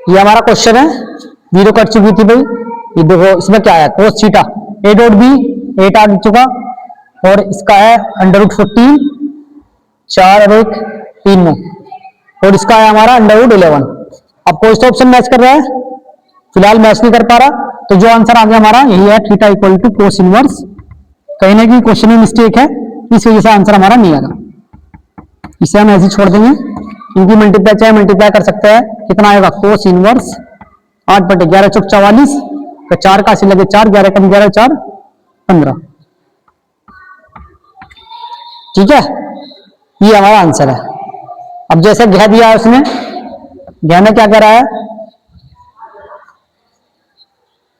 ये हमारा क्वेश्चन है, जीरो कट चुकी थी भाई। ये देखो इसमें क्या है, cos theta A dot B 8 आ चुका, और इसका है √14, 4 और 1 3 9, और इसका है हमारा √11। अब कोई तो ऑप्शन मैच कर रहा है, फिलहाल मैच नहीं कर पा रहा, तो जो आंसर आ गया हमारा यही है, theta equal to cos inverse. कहीं ना कहीं क्वेश्चन में मिस्टेक है, इस वजह से आंसर हमारा नहीं आएगा। इसे हम ऐसे छोड़ देंगे, क्योंकि मल्टीप्लाई चाहे मल्टीप्लाई कर सकते हैं। कितना आएगा, कोस इनवर्स 8/11 चौक 44, तो 4 का लगे 4, 11 कम 11 4 15। ठीक है, ये हमारा आंसर है। अब जैसे घ दिया है उसने, घ में क्या कह रहा है,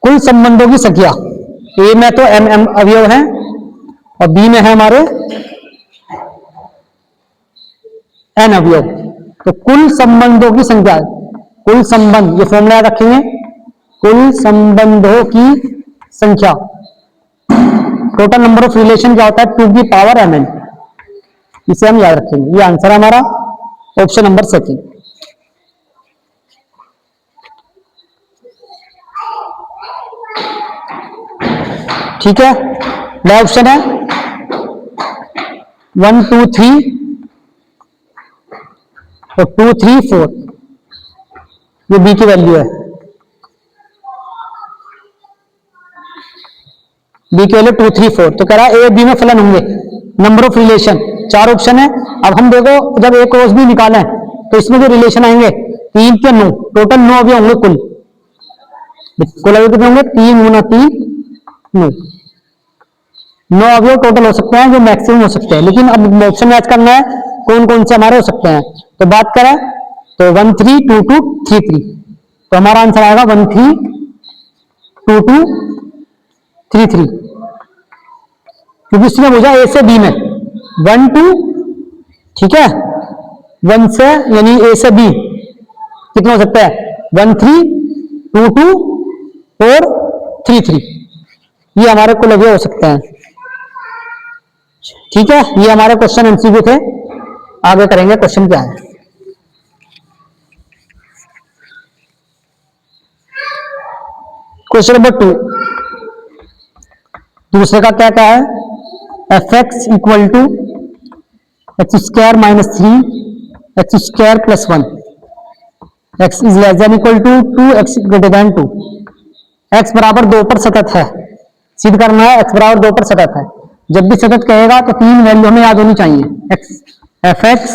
कुल संबंधों की संख्या। ए में तो m अवयव है और बी में है हमारे n अवयव, तो कुल संबंधों की संख्या, कुल संबंध, ये फॉर्मूला रखेंगे, कुल संबंधों की संख्या, टोटल नंबर ऑफ रिलेशन क्या होता है, 2 की पावर mn, इसे हम याद रखेंगे। ये आंसर है हमारा ऑप्शन नंबर 2। ठीक है, नया ऑप्शन है 1 2 3 और 2 3 4, ये बी की वैल्यू है, बी की वैल्यू 2 3 4। तो कह रहा है ए बी में फलन होंगे, नंबर ऑफ रिलेशन, 4 ऑप्शन है। अब हम देखो जब ए क्रॉस बी निकालें तो इसमें जो रिलेशन आएंगे 3 के 9, टोटल 9 भी होंगे कुल अवयव कितने होंगे, 3 गुना 3 9 अवयव टोटल हो सकते हैं, जो मैक्सिमम हो सकते हैं। लेकिन अब ऑप्शन मैच करना है, कौन कौन से हमारे हो सकते हैं। तो बात करें तो 1 3 2 2 3 3, तो हमारा आंसर आएगा 1 3 2 2 3 3, क्योंकि इसमें पूछा ए से बी में 1 2, ठीक है, 1 से यानी ए से बी कितना हो सकता है, 1 3 2 2 4 3 3, ये हमारे कुल अवयव हो सकते हैं। ठीक है, ये हमारे क्वेश्चन एमसीक्यू थे। आगे करेंगे, क्वेश्चन क्या है। क्वेश्चन नंबर 2, दूसरे का क्या क्या है, fx equal to x² - 3 x² + 1, x is less than equal to 2 x greater than 2, x बराबर 2 पर सतत है। सिद्ध करना है x बराबर 2 पर सतत है। जब भी सतत कहेगा तो 3 वैल्यू हमें याद होनी चाहिए, fx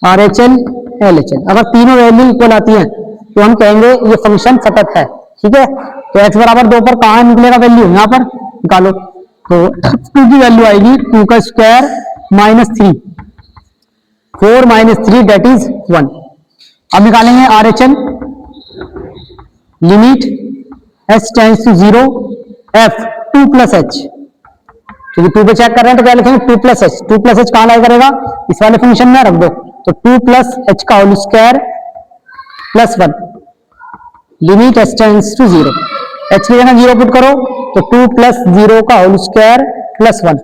RHL LHL। अगर तीनों वैल्यू इक्वल आती है तो हम कहेंगे ये फंक्शन सतत है। ठीक है, तो x बराबर 2 पर कहां निकलेगा वैल्यू, यहां पर निकालो, तो 2 की वैल्यू आएगी 2 का स्क्वायर -3, 4 - 3 दैट इज 1। अब निकालेंगे RHL, limit h tends to 0 f 2 + h, क्योंकि 2 पे चेक कर रहे हैं तो क्या लिखेंगे 2 + h, 2 + h कहां लाई करेगा, इस वाले फंक्शन में रख दो, तो 2 + h का whole square + 1, limit h tends to 0, h की जगह 0 पुट करो, तो 2 + 0 का होल स्क्वायर + 1,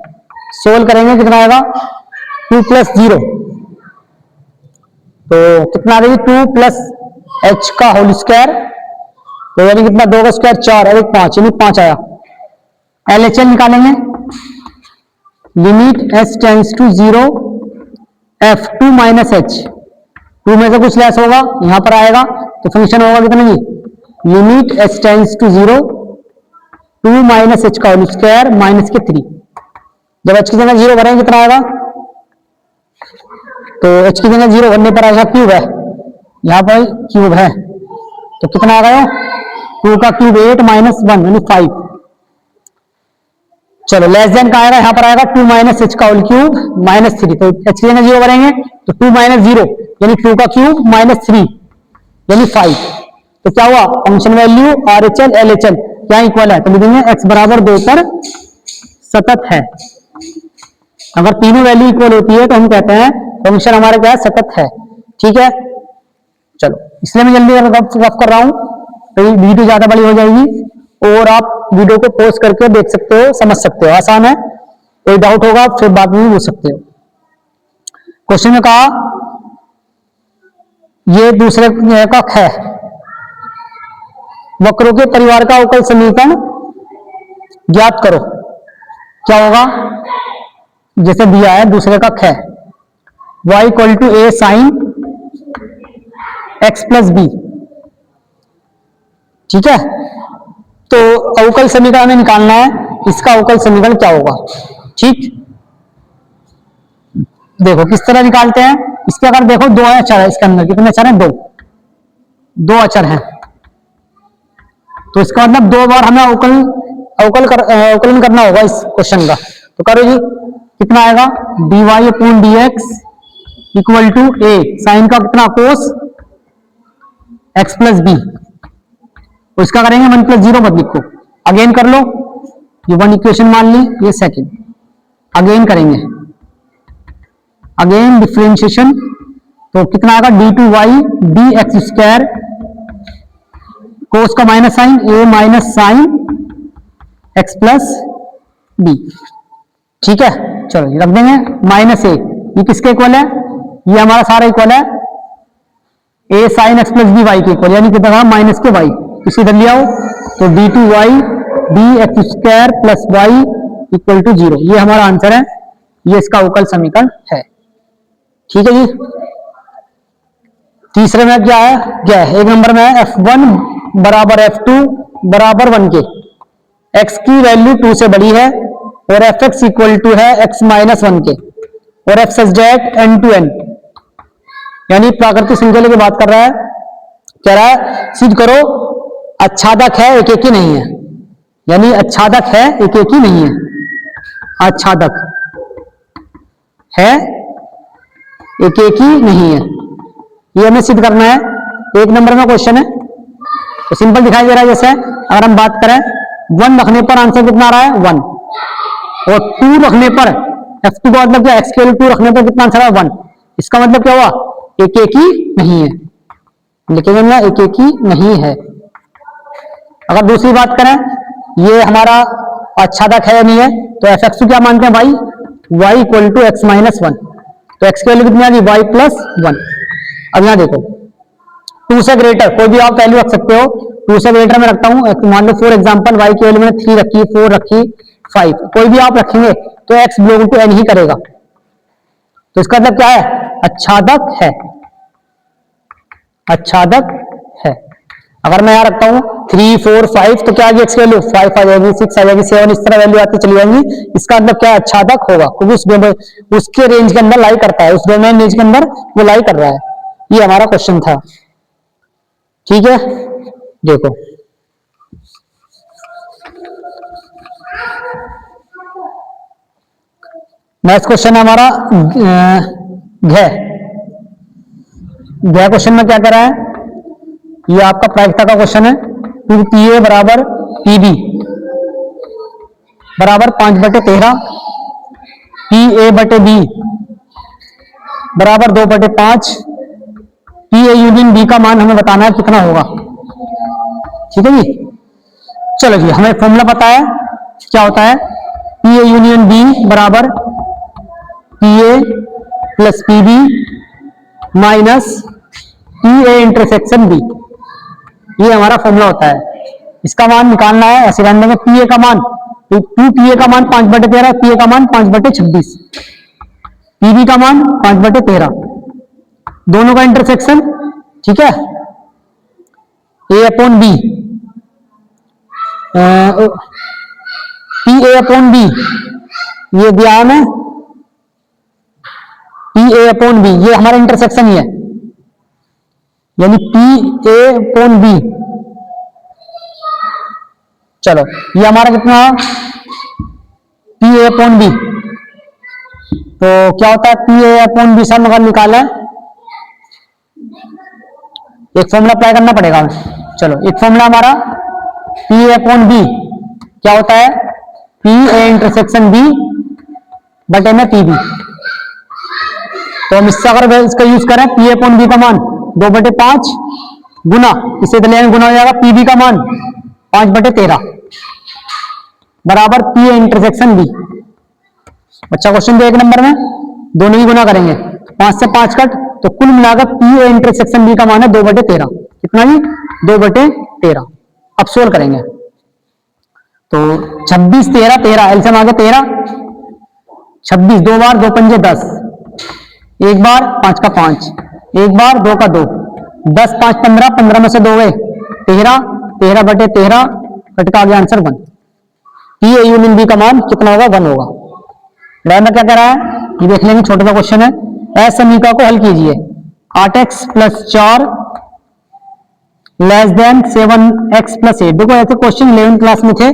सोल्व करेंगे कितना आएगा, 2 + 0, तो कितना आ जाएगी 2 + h का होल स्क्वायर, तो यानी कितना, 2 का स्क्वायर 4 और 1 5, यानी 5 आया। LHL निकालेंगे, limit h tends to 0 f 2 - h, 2 में से कुछ लेस होगा यहां पर आएगा, तो फंक्शन होगा कितना जी, limit h tends to 0 2 - h का होल स्क्वायर -3। जब h की जगह 0 भरेंगे कितना आएगा, तो h की जगह 0 भरने पर आएगा क्यूब है, यहां पर क्यूब है, तो कितना आ गया, 2 का क्यूब 8 - 1 यानी 5। चलो लेस देन का आएगा, यहां पर आएगा 2 - h का होल क्यूब -3, तो h की जगह 0 भरेंगे तो 2 - 0 यानी 2 का क्यूब -3 यानी 5। तो क्या हुआ, फंक्शन वैल्यू RHL LHL क्या इक्वल है, तो लिखेंगे x बराबर 2 पर सतत है। अगर तीनों वैल्यू इक्वल होती है तो हम कहते हैं फंक्शन हमारा क्या है, सतत है। ठीक है, चलो इसलिए मैं जल्दी रफ कर रहा हूं, तो वीडियो ज्यादा बड़ी हो जाएगी, और आप वीडियो को पॉज करके देख सकते हो, समझ सकते हो, आसान है। कोई डाउट होगा फिर बाद में पूछ सकते हो। क्वेश्चन में कहा ये दूसरे का है, वक्रों के परिवार का अवकल समीकरण ज्ञात करो। क्या होगा, जैसे दिया है दूसरे का ख, y equal to A sine x plus B. ठीक है, तो अवकल समीकरण हमें निकालना है, इसका अवकल समीकरण क्या होगा। ठीक, देखो किस तरह निकालते हैं। इसके अगर देखो दो अचर है, इसके अंदर कितने अचर हैं, दो अचर हैं, तो इसका मतलब दो बार हमें अवकलन करना होगा इस क्वेश्चन का। तो करो जी, कितना आएगा, dy upon dx equal to A sine का कितना कोस x प्लस बी, तो इसका करेंगे 1 प्लस 0 मत लिखो, अगेन कर लो, ये वन इक्वेशन मान ली, ये सेकंड, अगेन करेंगे, अगेन डिफरेंशिएशन, तो कितना आएगा d2y dx स्क्वायर कोस का minus sine a minus sine x plus B. ठीक है, चलो ये रख देंगे माइनस ए, ये किसके इक्वल है, ये हमारा सारा इक्वल है a sine x plus B Y के इक्वल, यानी कितना माइनस के y, इसी इधर ले आओ, तो d2y dx square plus Y equal to 0, ये हमारा आंसर है, ये इसका अवकल समीकरण है। ठीक है जी, तीसरे में क्या है, एक नंबर में है f1 बराबर f2 बराबर 1 के, x की वैल्यू 2 से बड़ी है और fx इक्वल टू है x माइनस 1 के, और f such that n to n, यानी प्राकृतिक संख्या लेके बात कर रहा है, कह रहा है सिद्ध करो आच्छादक है एक एक ही नहीं है, यानी आच्छादक है एक एक ही नहीं है, आच्छादक है एक एक ही नहीं है, ये हमें सिद्ध करना है। एक नंबर में क्वेश्चन है, तो सिंपल दिखाई दे रहा है, जैसे अगर हम बात करें 1 रखने पर आंसर कितना आ रहा है 1, और 2 रखने पर f2 का मतलब क्या, x के 2 रखने पर कितना आंसर है 1, इसका मतलब क्या हुआ, एक एक ही नहीं है, लिखेंगे ना एक एक ही नहीं है। अगर दूसरी बात करें, ये हमारा आच्छादक है या नहीं है, तो fx क्या मानते हैं भाई, y equal to x minus 1, तो x की वैल्यू कितनी आ गई y प्लस 1। अब यहाँ देखो 2 से ग्रेटर कोई भी आप वैल्यू रख सकते हो, 2 से ग्रेटर में रखता हूं, मान लो फॉर एग्जांपल y की वैल्यू मैंने 3 रखी, 4 रखी, 5, कोई भी आप रखेंगे तो x बिलोंग टू n ही करेगा, तो इसका मतलब क्या है, आच्छादक है, आच्छादक है। अगर मैं यहाँ रखता हूँ 3, 4, 5, तो क्या आ गई x की वैल्यू 5 आ जाएगी, 6 आ जाएगी, 7, इस तरह वैल्यू आती चली जाएंगी, इसका मतलब क्या है, आच्छादक होगा, क्योंकि उसके रेंज के अंदर लाई करता है, उस डोमेन रेंज के अंदर वो लाई कर रहा है। ये हमारा क्वेश्चन था। ठीक है, देखो नेक्स्ट क्वेश्चन है हमारा क्वेश्चन में क्या कर रहा है, ये आपका प्रायिकता का क्वेश्चन है, 2pa बराबर pb बराबर 5/13, pa बटे b बराबर 2/5, pa यूनियन b का मान हमें बताना है कितना होगा। ठीक है जी, चलो जी, हमें फॉर्मूला पता है क्या होता है, pa यूनियन b बराबर pa plus pb minus pa intersection b, ये हमारा फॉर्मूला होता है। इसका मान निकालना है, ऐसे ध्यान देंगे pa का मान, तो 2pa का मान 5/13, pa का मान 5/26, pb का मान 5/13, दोनों का इंटरसेक्शन। ठीक है, a upon b, pa upon b ये दिया है, pa अपॉन b ये हमारा इंटरसेक्शन ही है, यानी pa अपॉन b, चलो ये हमारा कितना pa अपॉन b, तो क्या होता है pa अपॉन b सब अगर निकाला है, एक फॉर्मूला अप्लाई करना पड़ेगा हमें। चलो एक फॉर्मूला हमारा pa अपॉन b क्या होता है, pa इंटरसेक्शन b बटे में pb, तो हम इससे अगर इसका यूज करें pa अपॉन b का मान 2/5 गुना, इसे तो लेंगे गुना हो जाएगा pb का मान 5/13 बराबर pa इंटरसेक्शन b। अच्छा क्वेश्चन एक नंबर में दोनों ही गुना करेंगे, 5 से 5 कट, तो कुल मिलाकर pa इंटरसेक्शन b का मान है 2/13, कितना जी 2/13। अब सोल्व करेंगे तो 26 13 13 एलसीएम आ गया 13, 26 दो बार 2 पंजे 10, एक बार 5 का 5, एक बार 2 का 2, 10 5 15, 15 में से 2 गए 13, 13 बटे 13 कट का आ गया answer 1। P A union B का मान कितना होगा? 1 होगा। में क्या कह रहा है ये देख लेंगे, छोटा सा क्वेश्चन है। ऐसे समीकरण को हल कीजिए 8x + 4 लेस देन 7x + 8। देखो ऐसे क्वेश्चन 11th क्लास में थे,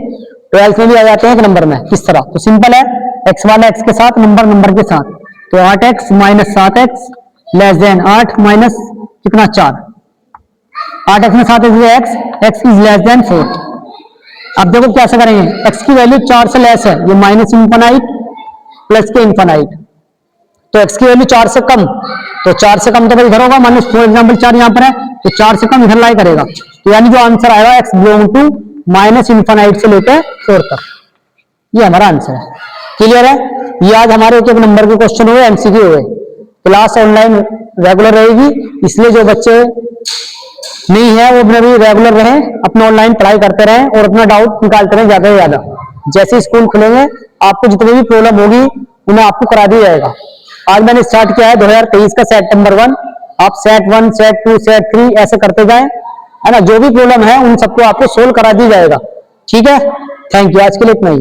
12th में भी आ जाते हैं एक नंबर में। किस तरह? तो सिंपल है, x वाला x के साथ, नंबर के साथ। तो 8x - 7x less than 8 minus कितना 4, 8x में 7 x, x is less then 4। अब देखो कैसे करेंगे, x की वैल्यू 4 से लेस है, ये माइनस इंफाइनाइट प्लस के इंफाइनाइट, तो x की वैल्यू 4 से कम, तो 4 से कम तो भाई इधर होगा, मान लो फॉर एग्जाम्पल 4 यहाँ पर है, तो 4 से कम इधर लाई करेगा, तो यानी जो आंसर आएगा x belong to minus infinite से लेकर 4 तक, ये हमारा आंसर है। क्लियर है? ये आज हमारे एक नंबर के क्वेश्चन हुए, एमसीक्यू हुए। क्लास ऑनलाइन रेगुलर रहेगी, इसलिए जो बच्चे नहीं है वो अपने भी रेगुलर रहे, अपना ऑनलाइन पढ़ाई करते रहे और अपना डाउट निकालते रहे ज्यादा से ज्यादा। जैसे स्कूल खुलेंगे आपको जितनी भी प्रॉब्लम होगी उन्हें आपको करा दिया जाएगा। आज मैंने स्टार्ट किया है 2023 का सेट नंबर 1, आप सेट 1 सेट 2 सेट 3 ऐसे करते जाएं, है ना। जो भी प्रॉब्लम है उन सबको आपको सोल्व करा दिया जाएगा। ठीक है, थैंक यू। आज के लिए इतना ही।